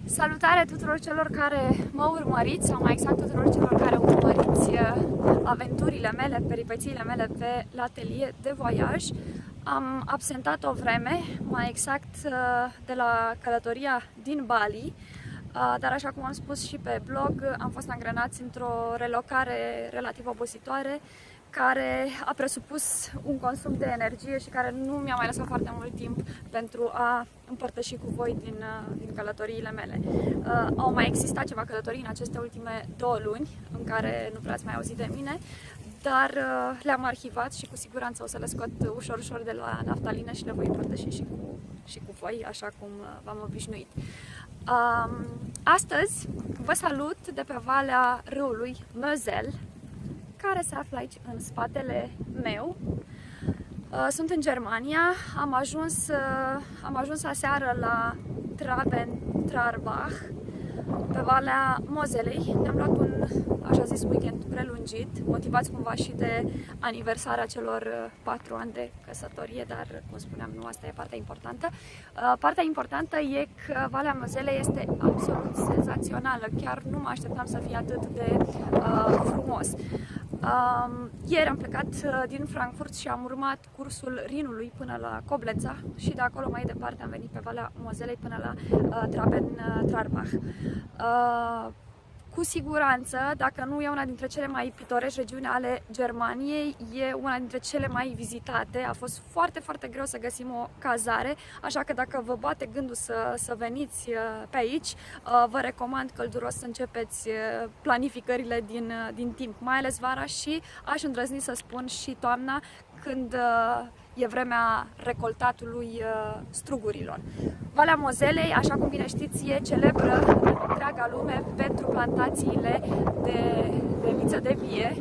Salutare tuturor celor care mă urmăriți, sau mai exact tuturor celor care urmăriți aventurile mele, peripețiile mele pe l'atelier de voiaj. Am absentat o vreme, mai exact de la călătoria din Bali, dar așa cum am spus și pe blog, am fost angrenați într-o relocare relativ obositoare, care a presupus un consum de energie și care nu mi-a mai lăsat foarte mult timp pentru a împărtăși cu voi din călătoriile mele. Au mai existat ceva călătorii în aceste ultime 2 luni, în care nu prea ați mai auzit de mine, dar le-am arhivat și cu siguranță o să le scot ușor de la naftalină și le voi împărtăși și cu voi, așa cum v-am obișnuit. Astăzi vă salut de pe valea râului Moselle, care se află aici în spatele meu. Sunt în Germania, am ajuns aseară la Traben-Trarbach, pe valea Moselei. Ne-am luat un, așa zis, weekend prelungit, motivați cumva și de aniversarea celor 4 ani de căsătorie, dar, cum spuneam, nu asta e partea importantă. Partea importantă e că valea Moselei este absolut senzațională, chiar nu mă așteptam să fie atât de frumos. Ieri am plecat din Frankfurt și am urmat cursul Rinului până la Coblența și de acolo mai departe am venit pe valea Moselei până la Traben-Trarbach. Cu siguranță, dacă nu e una dintre cele mai pitorești regiuni ale Germaniei, e una dintre cele mai vizitate. A fost foarte greu să găsim o cazare, așa că dacă vă bate gândul să veniți pe aici, vă recomand călduros să începeți planificările din timp, mai ales vara și, aș îndrăzni să spun, și toamna, când e vremea recoltatului strugurilor. Valea Moselei, așa cum bine știți, e celebră în întreaga lume pentru plantațiile de viță de vie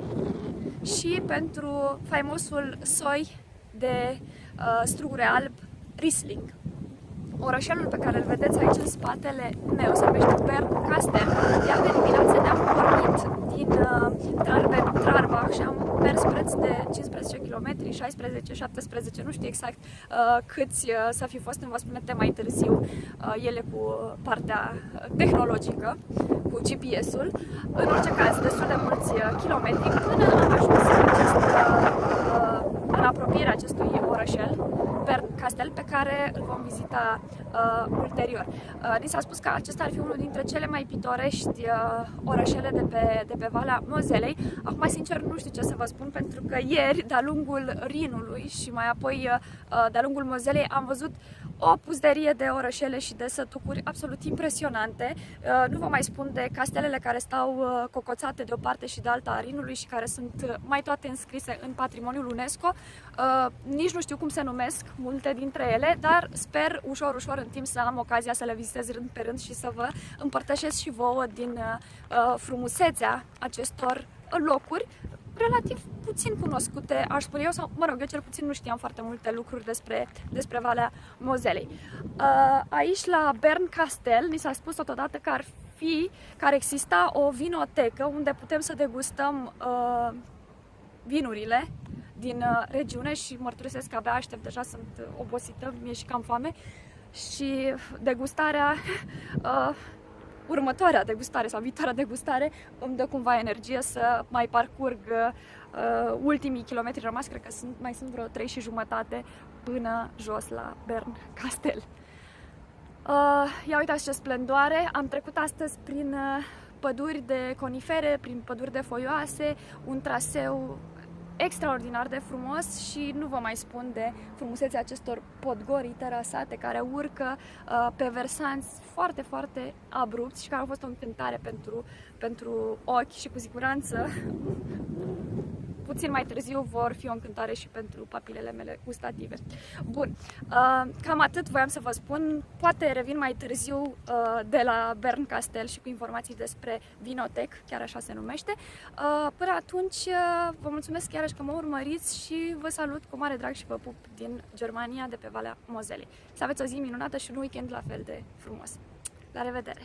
și pentru faimosul soi de strugure alb Riesling. Orășelul pe care îl vedeți aici în spatele meu se numește Bernkastel, iar de dimineață ne-am pornit din Traben-Trarbach și am mers preț de 15 km, 16, 17, nu știu exact câți să fi fost, îmi vă spune mai târziu ele cu partea tehnologică, cu GPS-ul. În orice caz, destul de mulți kilometri până am ajuns în apropierea acestui orășel, Bernkastel, pe care îl vom vizita ulterior. Ni s-a spus că acesta ar fi unul dintre cele mai pitorești orășele de pe valea Moselei. Acum, sincer, nu știu ce să vă spun, pentru că ieri, de-a lungul Rinului și mai apoi de-a lungul Moselei, am văzut o puzderie de orășele și de sătucuri absolut impresionante. Nu vă mai spun de castelele care stau cocoțate de o parte și de alta a Rinului și care sunt mai toate înscrise în patrimoniul UNESCO. Nici nu știu cum se numesc multe dintre ele, dar sper ușor în timp să am ocazia să le vizitez rând pe rând și să vă împărtășesc și vouă din frumusețea acestor locuri relativ puțin cunoscute, aș spune eu, sau, mă rog, eu cel puțin nu știam foarte multe lucruri despre valea Moselei. Aici, la Bernkastel, ni s-a spus totodată că ar exista o vinotecă unde putem să degustăm vinurile din regiune și mărturisesc că abia aștept, deja sunt obosită, mi-e și cam foame și degustarea următoarea degustare sau viitoarea degustare îmi dă cumva energie să mai parcurg ultimii kilometri rămași, cred că mai sunt vreo 3 și jumătate până jos la Bernkastel. Ia uitați ce splendoare! Am trecut astăzi prin păduri de conifere, prin păduri de foioase, un traseu extraordinar de frumos și nu vă mai spun de frumusețea acestor podgori terasate care urcă pe versanți foarte abrupți și care au fost o încântare pentru ochi și cu siguranță puțin mai târziu vor fi o încântare și pentru papilele mele gustative. Bun, cam atât voiam să vă spun. Poate revin mai târziu de la Bernkastel și cu informații despre Vinotec, chiar așa se numește. Până atunci, vă mulțumesc iarăși că mă urmăriți și vă salut cu mare drag și vă pup din Germania, de pe valea Moselei. Să aveți o zi minunată și un weekend la fel de frumos. La revedere!